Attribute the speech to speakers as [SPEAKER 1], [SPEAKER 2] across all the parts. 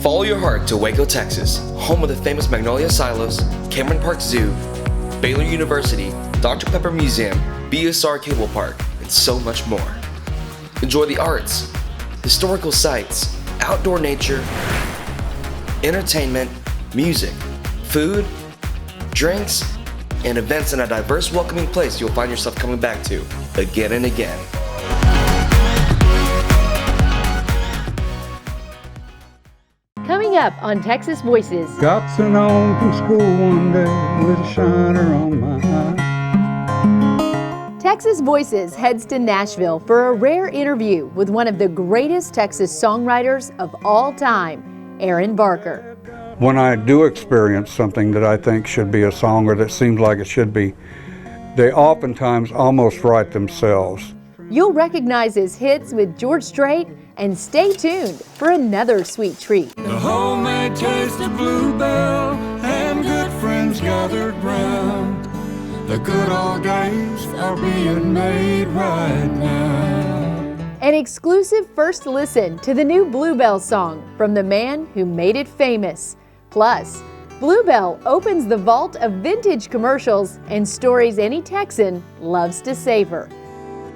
[SPEAKER 1] Follow your heart to Waco, Texas, home of the famous Magnolia Silos, Cameron Park Zoo, Baylor University, Dr. Pepper Museum, BSR Cable Park, and so much more. Enjoy the arts, historical sites, outdoor nature, entertainment, music, food, drinks, and events in a diverse, welcoming place you'll find yourself coming back to again and again.
[SPEAKER 2] Coming up on Texas Voices.
[SPEAKER 3] Got sent home from school one day with a shiner on my eye.
[SPEAKER 2] Texas Voices heads to Nashville for a rare interview with one of the greatest Texas songwriters of all time, Aaron Barker.
[SPEAKER 3] When I do experience something that I think should be a song or that seems like it should be, they oftentimes almost write themselves.
[SPEAKER 2] You'll recognize his hits with George Strait, and stay tuned for another sweet treat.
[SPEAKER 4] The homemade taste of bluebell and good friends gathered round. The good old days are being made right now.
[SPEAKER 2] An exclusive first listen to the new Bluebell song from the man who made it famous. Plus, Bluebell opens the vault of vintage commercials and stories any Texan loves to savor.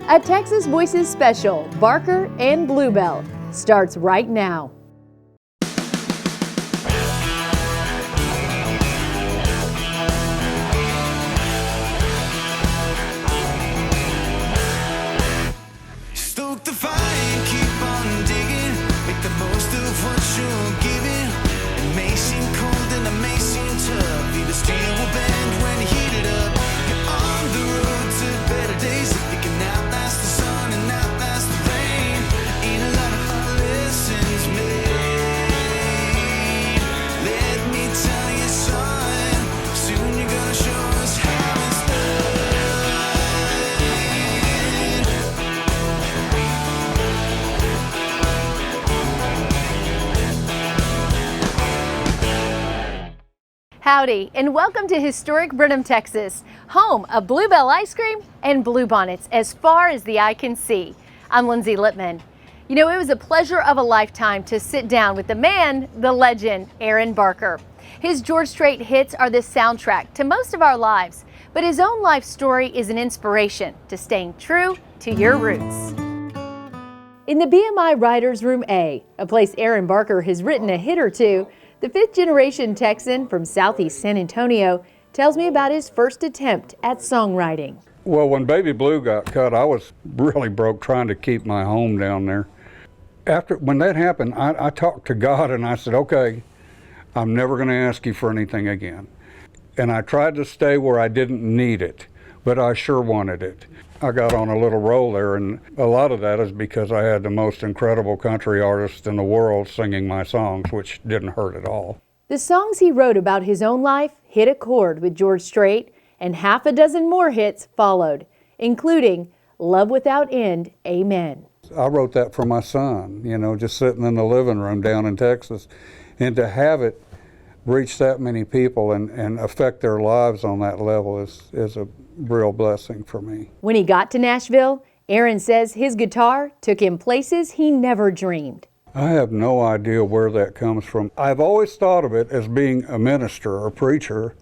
[SPEAKER 2] A Texas Voices special, Barker and Bluebell, starts right now.
[SPEAKER 4] Stoke the fire and keep on digging. Make the most of what you're giving. It may seem cold and it may seem tough. Either steel will bend when you heat it up. You're on the road to better days. If you can outlast the sun and outlast the rain, ain't a lot of hard lessons made. Let me tell you, son, soon you're gonna show us how it's done.
[SPEAKER 2] Howdy, and welcome to historic Brenham, Texas, home of Bluebell ice cream and bluebonnets as far as the eye can see. I'm Lindsay Lippman. You know, it was a pleasure of a lifetime to sit down with the man, the legend, Aaron Barker. His George Strait hits are the soundtrack to most of our lives, but his own life story is an inspiration to staying true to your roots. In the BMI Writers Room A, a place Aaron Barker has written a hit or two, the fifth-generation Texan from southeast San Antonio tells me about his first attempt at songwriting.
[SPEAKER 3] Well, when Baby Blue got cut, I was really broke trying to keep my home down there. When that happened, I talked to God and I said, okay, I'm never going to ask you for anything again. And I tried to stay where I didn't need it, but I sure wanted it. I got on a little roll there, and a lot of that is because I had the most incredible country artists in the world singing my songs, which didn't hurt at all.
[SPEAKER 2] The songs he wrote about his own life hit a chord with George Strait, and half a dozen more hits followed, including Love Without End, Amen.
[SPEAKER 3] I wrote that for my son, you know, just sitting in the living room down in Texas, and to have it reach that many people and affect their lives on that level is a real blessing for me.
[SPEAKER 2] When he got to Nashville, Aaron says his guitar took him places he never dreamed.
[SPEAKER 3] I have no idea where that comes from. I've always thought of it as being a minister or preacher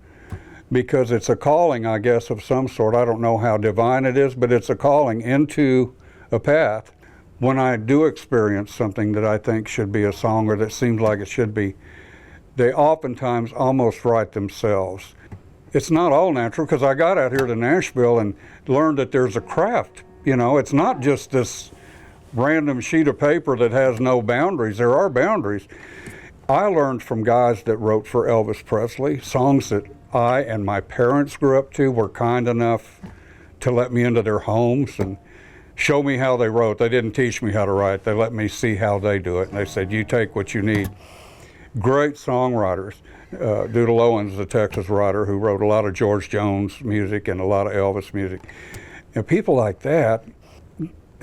[SPEAKER 3] because it's a calling, I guess, of some sort. I don't know how divine it is, but it's a calling into a path. When I do experience something that I think should be a song or that seems like it should be, they oftentimes almost write themselves. It's not all natural because I got out here to Nashville and learned that there's a craft. You know, it's not just this random sheet of paper that has no boundaries. There are boundaries. I learned from guys that wrote for Elvis Presley, songs that I and my parents grew up to, were kind enough to let me into their homes and show me how they wrote. They didn't teach me how to write. They let me see how they do it. And they said, you take what you need. Great songwriters. Doodle Owens, the Texas writer who wrote a lot of George Jones music and a lot of Elvis music. And people like that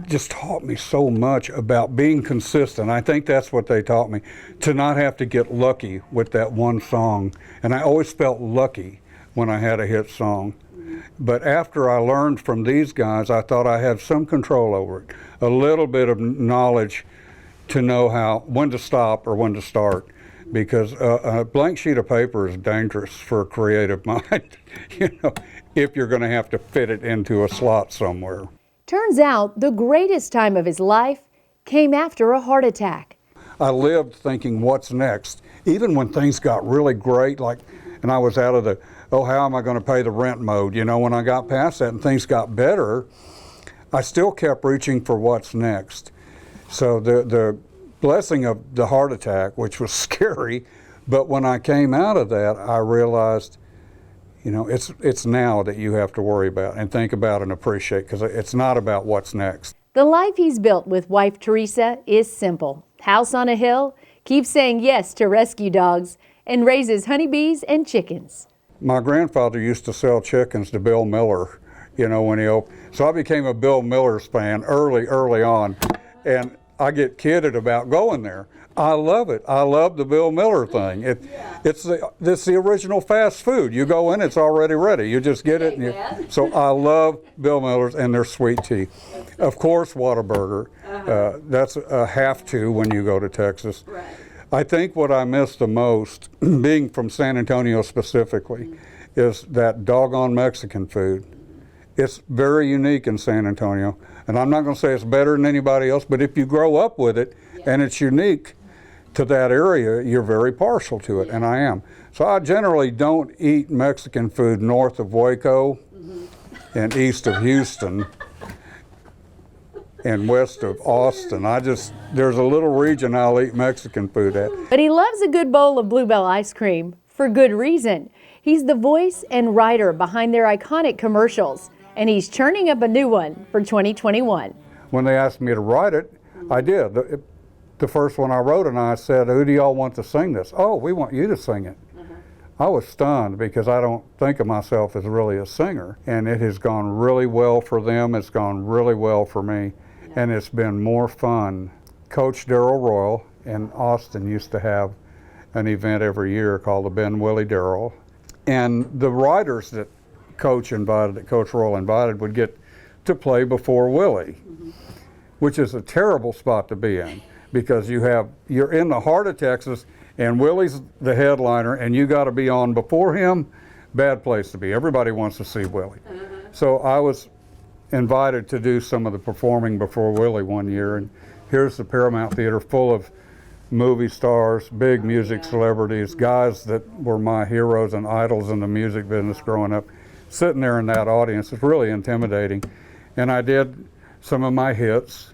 [SPEAKER 3] just taught me so much about being consistent. I think that's what they taught me, to not have to get lucky with that one song. And I always felt lucky when I had a hit song. But after I learned from these guys, I thought I had some control over it, a little bit of knowledge to know when to stop or when to start. because a blank sheet of paper is dangerous for a creative mind, if you're going to have to fit it into a slot somewhere.
[SPEAKER 2] Turns out the greatest time of his life came after a heart attack.
[SPEAKER 3] I lived thinking, what's next? Even when things got really great, and I was out of the, how am I going to pay the rent mode? When I got past that and things got better, I still kept reaching for what's next. So the blessing of the heart attack, which was scary, but when I came out of that, I realized, it's now that you have to worry about and think about and appreciate, because it's not about what's next.
[SPEAKER 2] The life he's built with wife Teresa is simple. House on a hill, keeps saying yes to rescue dogs, and raises honeybees and chickens.
[SPEAKER 3] My grandfather used to sell chickens to Bill Miller, when he opened. So I became a Bill Miller's fan early on, and I get kidded about going there. I love it. I love the Bill Miller thing. It's the original fast food. You go in, it's already ready. You just get it. So I love Bill Miller's and their sweet tea. Of course, Whataburger. That's a have to when you go to Texas. Right. I think what I miss the most, being from San Antonio specifically, is that doggone Mexican food. It's very unique in San Antonio. And I'm not going to say it's better than anybody else, but if you grow up with it and it's unique to that area, you're very partial to it, and I am. So I generally don't eat Mexican food north of Waco and east of Houston and west of Austin. There's a little region I'll eat Mexican food at.
[SPEAKER 2] But he loves a good bowl of Bluebell ice cream for good reason. He's the voice and writer behind their iconic commercials, and he's churning up a new one for 2021.
[SPEAKER 3] When they asked me to write it, I did. The first one I wrote, and I said, who do y'all want to sing this? Oh, we want you to sing it. I was stunned because I don't think of myself as really a singer, and it has gone really well for them. It's gone really well for me, and it's been more fun. Coach Darrell Royal in Austin used to have an event every year called the Ben Willie Darrell, and the writers that Coach Royal invited would get to play before Willie, which is a terrible spot to be in, because you're in the heart of Texas and Willie's the headliner and you got to be on before him. Bad place to be. Everybody wants to see Willie. So I was invited to do some of the performing before Willie one year, and here's the Paramount Theater full of movie stars, big music celebrities, guys that were my heroes and idols in the music business growing up, sitting there in that audience. It's really intimidating. And I did some of my hits.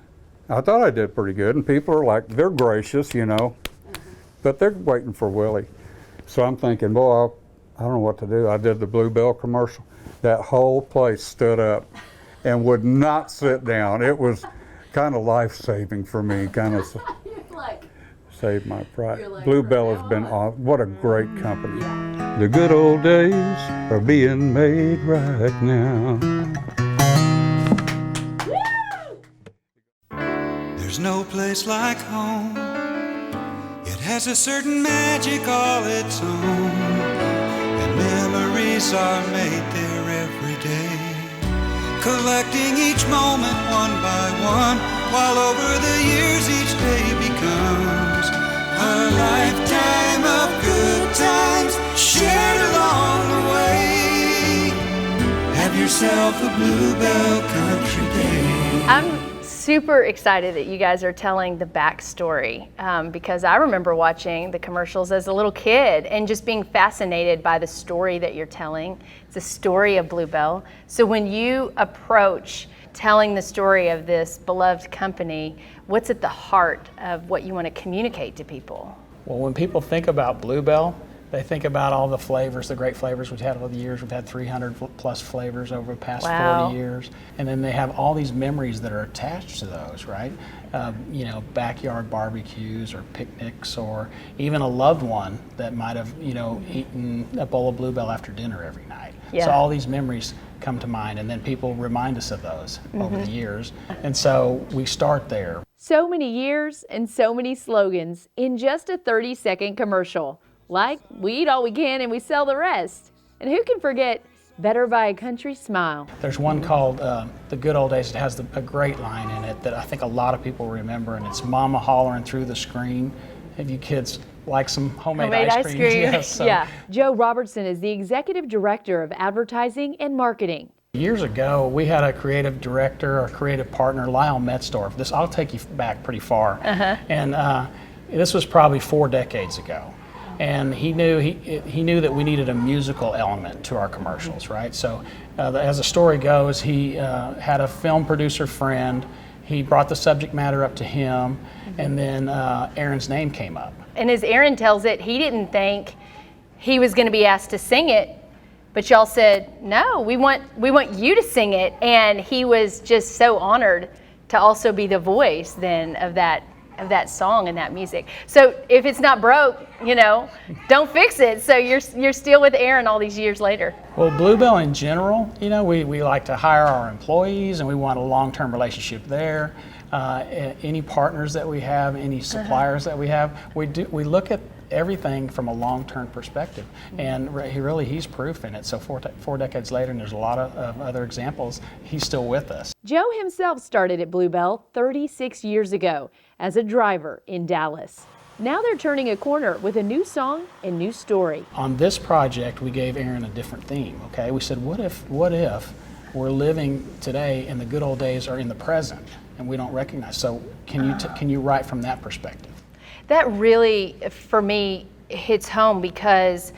[SPEAKER 3] I thought I did pretty good, and people are like, they're gracious, but they're waiting for Willie. So I'm thinking, boy, I don't know what to do. I did the Bluebell commercial. That whole place stood up and would not sit down. It was kind of life-saving for me, kind of saved my pride. Bluebell has been what a great company. The good old days are being made right now.
[SPEAKER 4] There's no place like home. It has a certain magic all its own, and memories are made there every day, collecting each moment one by one, while over the years each day becomes a lifetime of good times shared along the way. Have yourself a Bluebell Country Day.
[SPEAKER 2] I'm super excited that you guys are telling the backstory, because I remember watching the commercials as a little kid and just being fascinated by the story that you're telling. It's a story of Bluebell. So when you approach telling the story of this beloved company, what's at the heart of what you want to communicate to people?
[SPEAKER 5] Well, when people think about Bluebell, they think about all the flavors, the great flavors we've had over the years. We've had 300 plus flavors over the past 40 years. And then they have all these memories that are attached to those, right? Backyard barbecues or picnics, or even a loved one that might have, eaten a bowl of Bluebell after dinner every night. Yeah. So all these memories come to mind, and then people remind us of those over the years. And so we start there.
[SPEAKER 2] So many years and so many slogans in just a 30-second commercial. Like, we eat all we can and we sell the rest. And who can forget Better by a Country Smile?
[SPEAKER 5] There's one called The Good Old Days. It has a great line in it that I think a lot of people remember, and it's Mama hollering through the screen. Have you kids like some homemade ice cream. Yes, so.
[SPEAKER 2] Yeah. Joe Robertson is the executive director of advertising and marketing.
[SPEAKER 5] Years ago, we had a creative director, or creative partner, Lyle Metzdorf. I'll take you back pretty far. And this was probably 4 decades ago. And he knew that we needed a musical element to our commercials, right? So as the story goes, he had a film producer friend. He brought the subject matter up to him, and then Aaron's name came up.
[SPEAKER 2] And as Aaron tells it, he didn't think he was going to be asked to sing it, but y'all said, no, we want you to sing it. And he was just so honored to also be the voice then of that song and that music. So if it's not broke, don't fix it. So you're still with Aaron all these years later.
[SPEAKER 5] Well, Bluebell in general, we like to hire our employees, and we want a long-term relationship there. Any partners that we have, any suppliers that we have, we look at everything from a long-term perspective, and he's proof in it. So four decades later, and there's a lot of other examples, he's still with us.
[SPEAKER 2] Joe himself started at Bluebell 36 years ago as a driver in Dallas. Now they're turning a corner with a new song and new story.
[SPEAKER 5] On this project, we gave Aaron a different theme. Okay, we said, what if we're living today and the good old days are in the present and we don't recognize? So can you write from that perspective?
[SPEAKER 2] That really, for me, hits home because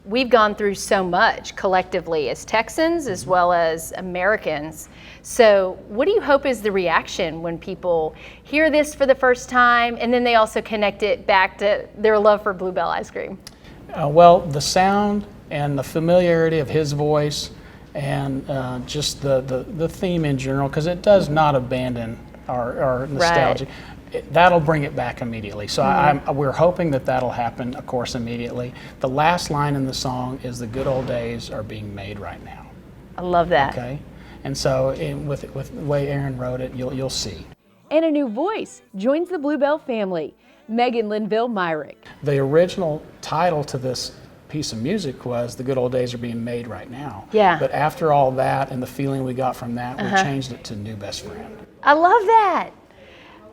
[SPEAKER 2] we've gone through so much collectively as Texans as well as Americans. So what do you hope is the reaction when people hear this for the first time, and then they also connect it back to their love for Bluebell ice cream?
[SPEAKER 5] Well, the sound and the familiarity of his voice, and just the theme in general, because it does not abandon our nostalgia.
[SPEAKER 2] Right.
[SPEAKER 5] That'll bring it back immediately. So we're hoping that'll happen, of course, immediately. The last line in the song is, "The good old days are being made right now."
[SPEAKER 2] I love that.
[SPEAKER 5] Okay, and so with the way Aaron wrote it, you'll see.
[SPEAKER 2] And a new voice joins the Bluebell family, Megan Linville Myrick.
[SPEAKER 5] The original title to this piece of music was "The Good Old Days Are Being Made Right Now."
[SPEAKER 2] Yeah.
[SPEAKER 5] But after all that and the feeling we got from that, we changed it to "New Best Friend."
[SPEAKER 2] I love that.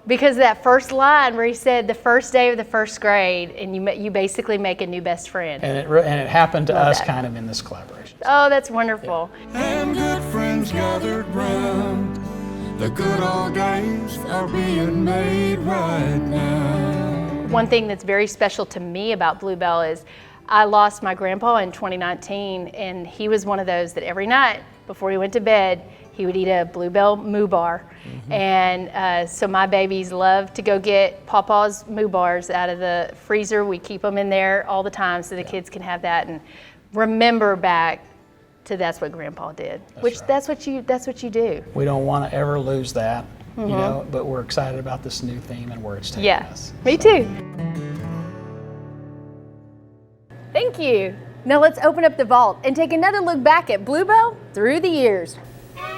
[SPEAKER 2] Because that first line where he said the first day of the first grade, and you basically make a new best friend.
[SPEAKER 5] And it happened to
[SPEAKER 2] Love
[SPEAKER 5] us
[SPEAKER 2] that.
[SPEAKER 5] kind of in this collaboration.
[SPEAKER 2] Oh, that's wonderful.
[SPEAKER 4] And good friends gathered round. The good old days are being made right now.
[SPEAKER 2] One thing that's very special to me about Bluebell is I lost my grandpa in 2019, and he was one of those that every night before he went to bed, he would eat a Bluebell Moo Bar. And so my babies love to go get Pawpaw's Moo Bars out of the freezer. We keep them in there all the time so the kids can have that and remember back to that's what Grandpa did. That's what you do.
[SPEAKER 5] We don't want to ever lose that, but we're excited about this new theme and where it's taking us.
[SPEAKER 2] Me too. Thank you. Now let's open up the vault and take another look back at Bluebell through the years.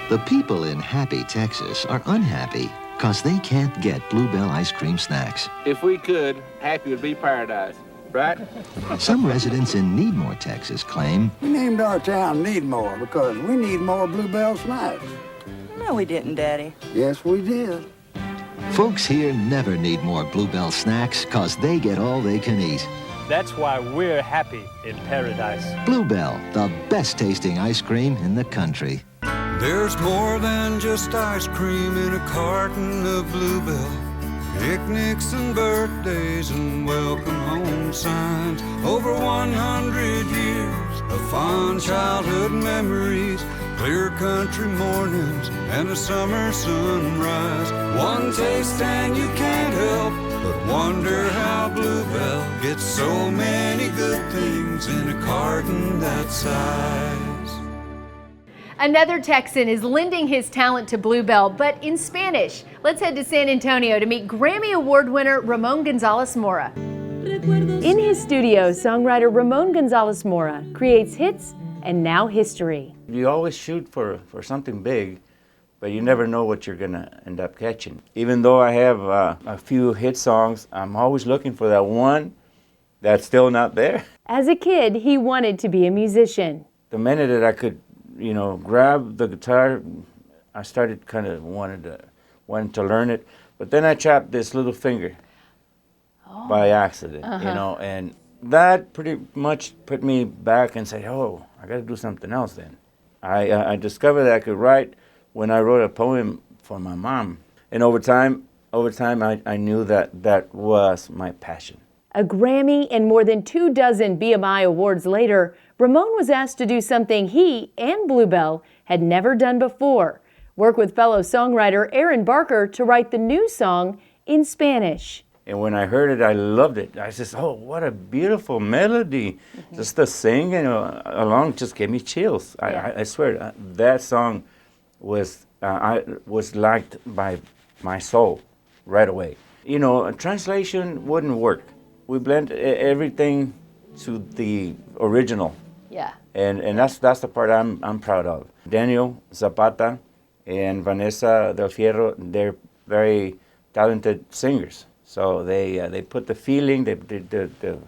[SPEAKER 6] The people in Happy, Texas are unhappy because they can't get Bluebell ice cream snacks.
[SPEAKER 7] If we could, happy would be paradise, right?
[SPEAKER 6] Some residents in Needmore, Texas claim
[SPEAKER 8] We named our town Needmore because we need more Bluebell snacks.
[SPEAKER 9] No, we didn't, Daddy.
[SPEAKER 8] Yes, we did.
[SPEAKER 6] folks here never need more Bluebell snacks because they get all they can eat.
[SPEAKER 10] That's why we're happy in paradise.
[SPEAKER 6] Bluebell, the best tasting ice cream in the country.
[SPEAKER 4] There's more than just ice cream in a carton of Bluebell. Picnics and birthdays and welcome home signs. Over 100 years of fond childhood memories. Clear country mornings and a summer sunrise. One taste and you can't help but wonder how Bluebell gets so many good things in a carton that size.
[SPEAKER 2] Another Texan is lending his talent to Bluebell, but in Spanish. Let's head to San Antonio to meet Grammy Award winner Ramon Gonzalez Mora. In his studio, songwriter Ramon Gonzalez Mora creates hits and now history.
[SPEAKER 11] You always shoot for something big, but you never know what you're gonna end up catching. Even though I have a few hit songs, I'm always looking for that one that's still not there.
[SPEAKER 2] As a kid, he wanted to be a musician.
[SPEAKER 11] The minute that I could, grab the guitar, I started kind of wanted to learn it. But then I chopped this little finger. by accident, you know, and that pretty much put me back and said, oh, I got to do something else then. I discovered that I could write when I wrote a poem for my mom. And over time, I knew that was my passion.
[SPEAKER 2] A Grammy and more than 24 BMI awards later, Ramon was asked to do something he and Bluebell had never done before. Work with fellow songwriter Aaron Barker to write the new song in Spanish.
[SPEAKER 11] And when I heard it, I loved it. I said, oh, what a beautiful melody. Just the singing along just gave me chills. I swear, that song was liked by my soul right away. You know, a translation wouldn't work. We blend everything to the original.
[SPEAKER 2] Yeah.
[SPEAKER 11] And that's the part I'm proud of. Daniel Zapata and Vanessa Del Fierro, they're very talented singers. So they put the feeling, they did the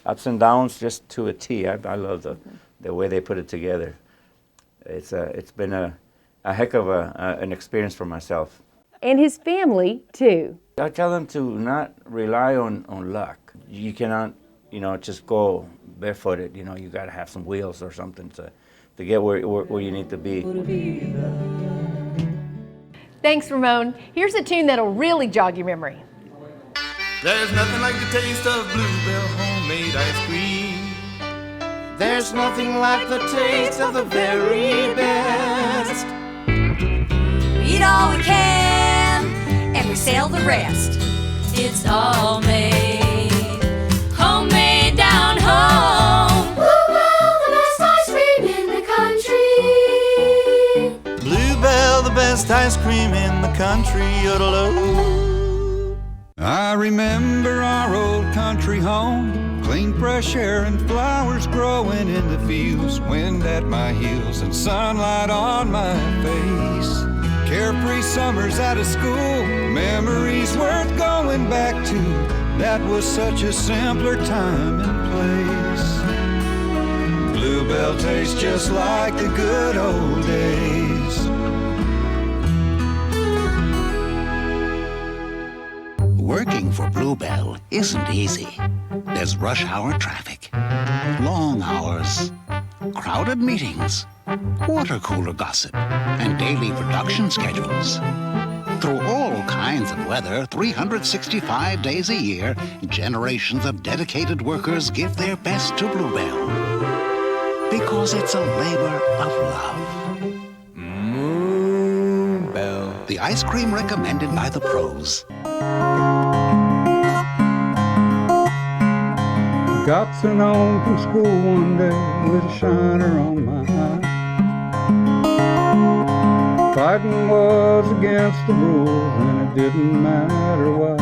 [SPEAKER 11] ups and downs just to a T. I love the way they put it together. It's been a heck of an experience for myself.
[SPEAKER 2] And his family, too.
[SPEAKER 11] I tell them to not rely on luck. You cannot, you know, just go barefooted. You know, you got to have some wheels or something to get where you need to be.
[SPEAKER 2] Thanks, Ramon. Here's a tune that'll really jog your memory.
[SPEAKER 4] There's nothing like the taste of Bluebell homemade ice cream. There's nothing like the taste of the very best.
[SPEAKER 12] Eat all we can, and we sell the rest. It's all made, homemade down home.
[SPEAKER 13] Bluebell, the best ice cream in the country.
[SPEAKER 4] Bluebell, the best ice cream in the country. Yodeloo.
[SPEAKER 3] I remember our old country home, clean fresh air and flowers growing in the fields, wind at my heels and sunlight on my face. Carefree summers out of school, memories worth going back to. That was such a simpler time and place. Bluebell tastes just like the good old days.
[SPEAKER 14] Working for Bluebell isn't easy. There's rush hour traffic, long hours, crowded meetings, water cooler gossip, and daily production schedules. Through all kinds of weather, 365 days a year, generations of dedicated workers give their best to Bluebell. Because it's a labor of love. Bluebell. The ice cream recommended by the pros.
[SPEAKER 3] Got sent home from school one day with a shiner on my eye. Fighting was against the rules and it didn't matter why.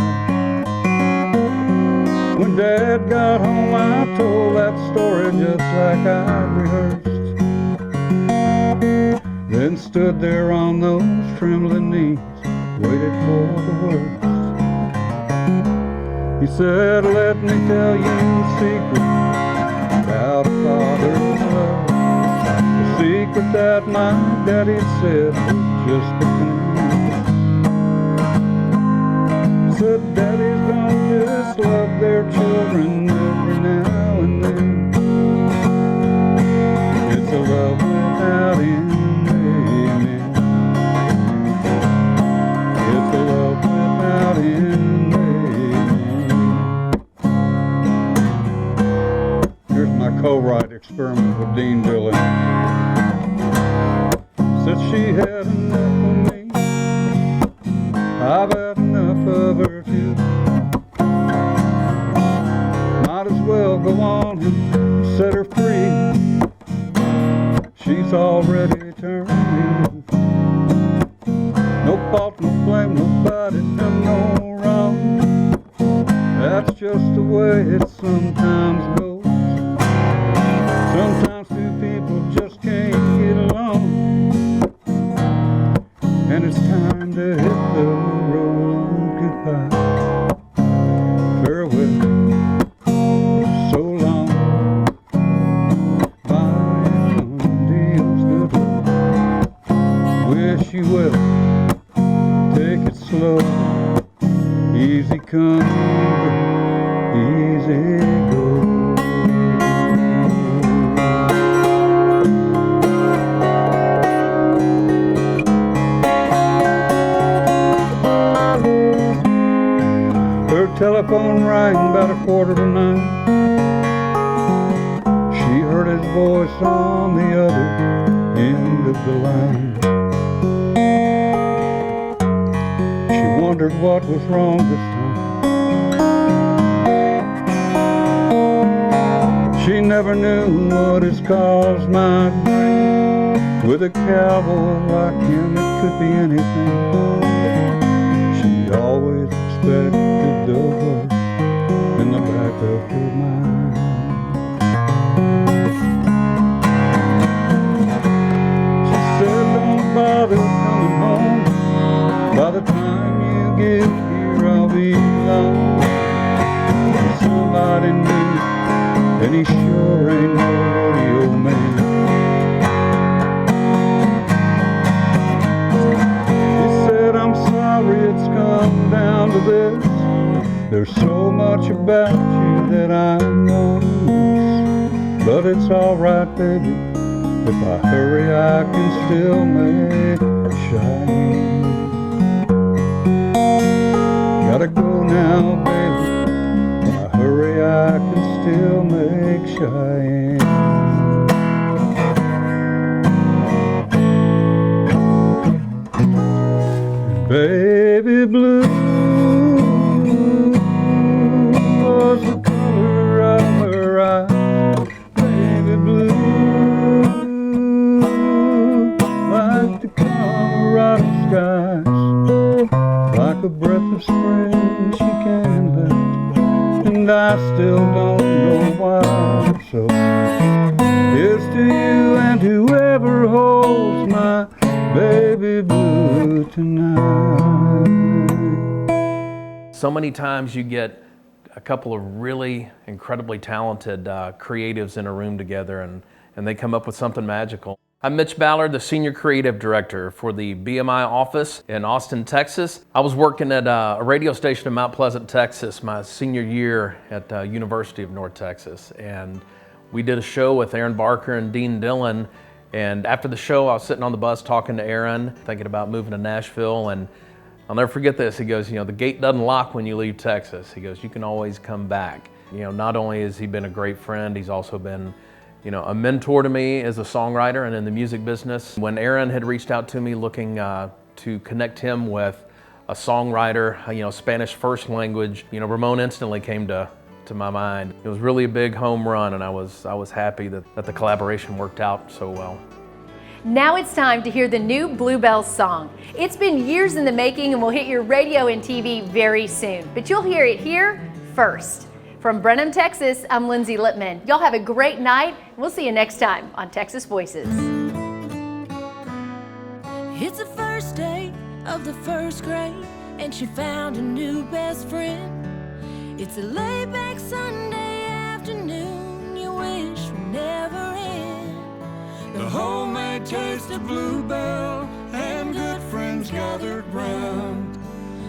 [SPEAKER 3] When Dad got home I told that story just like I'd rehearsed. Then stood there on those trembling knees, waited for the worst. He said, let me tell you a secret about a father's love. The secret that my daddy said was just between us. Said daddies don't just love their children every now and then. It's a love without end, amen. It's a love without end. Co-write experiment with Dean Dillon. Said she had enough of me, I've had enough of her too. Might as well go on and set her free. She's already turned me. No fault, no blame, nobody done no wrong. That's just the way it sometimes goes. Sometimes two people just can't get along, and it's time to hit the road goodbye. Farewell, so long, bye, adios, good luck. voice on the other end of the line. She wondered what was wrong this time. She never knew what his cause might be. With a cowboy like him, it could be anything. She always expected the worst in the back of her mind. She said, don't bother coming home. By the time you get here, I'll be alone. Somebody new, and he sure ain't no rodeo man. He said, I'm sorry it's come down to this. There's so much about you that I know, but it's alright, baby. If I hurry, I can still make Cheyenne. Gotta go now, baby. If I hurry, I can still make Cheyenne. Baby blue was the color of her eyes. Baby blue, like the Colorado skies. Like a breath of spring she can lift, and I still don't know why. So here's to you and whoever holds my baby blue tonight.
[SPEAKER 15] So many times you get a couple of really incredibly talented creatives in a room together, and they come up with something magical. I'm Mitch Ballard, the Senior Creative Director for the BMI office in Austin, Texas. I was working at a radio station in Mount Pleasant, Texas, my senior year at University of North Texas. And we did a show with Aaron Barker and Dean Dillon. And after the show, I was sitting on the bus talking to Aaron, thinking about moving to Nashville. And I'll never forget this. He goes, the gate doesn't lock when you leave Texas. He goes, you can always come back. Not only has he been a great friend, he's also been a mentor to me as a songwriter and in the music business. When Aaron had reached out to me looking to connect him with a songwriter, Spanish first language, Ramon instantly came to my mind. It was really a big home run, and I was happy that the collaboration worked out so well.
[SPEAKER 2] Now it's time to hear the new Bluebell song. It's been years in the making and will hit your radio and TV very soon, but you'll hear it here first. From Brenham, Texas, I'm Lindsay Lippman. Y'all have a great night. We'll see you next time on Texas Voices.
[SPEAKER 12] It's the first day of the first grade, and she found a new best friend. It's a laid-back Sunday afternoon you wish would never end.
[SPEAKER 4] The homemade taste of Bluebell and good friends gathered round.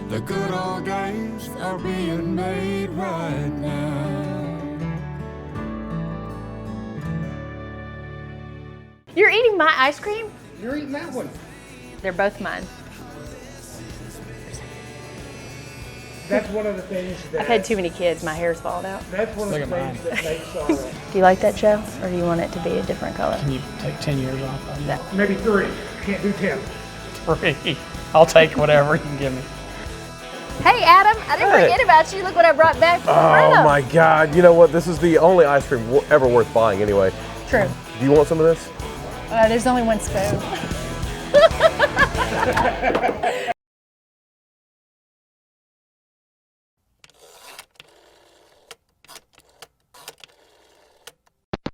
[SPEAKER 4] The good old days are being made right now.
[SPEAKER 2] You're eating my ice cream?
[SPEAKER 8] You're eating that one.
[SPEAKER 2] They're both mine.
[SPEAKER 8] That's one of the things that...
[SPEAKER 2] I've had too many kids. My hair's falling out.
[SPEAKER 8] That's one of the things that makes our...
[SPEAKER 2] Do you like that, Joe? Or do you want it to be a different color?
[SPEAKER 5] Can you take 10 years off of that?
[SPEAKER 8] Maybe 3. Can't do 10.
[SPEAKER 5] 3. I'll take whatever you can give me.
[SPEAKER 2] Hey, Adam, I didn't forget about you. Look what I brought back from Brenham.
[SPEAKER 16] Oh my God, you know what? This is the only ice cream ever worth buying anyway.
[SPEAKER 2] True.
[SPEAKER 16] Do you want some of this?
[SPEAKER 2] There's only one spoon.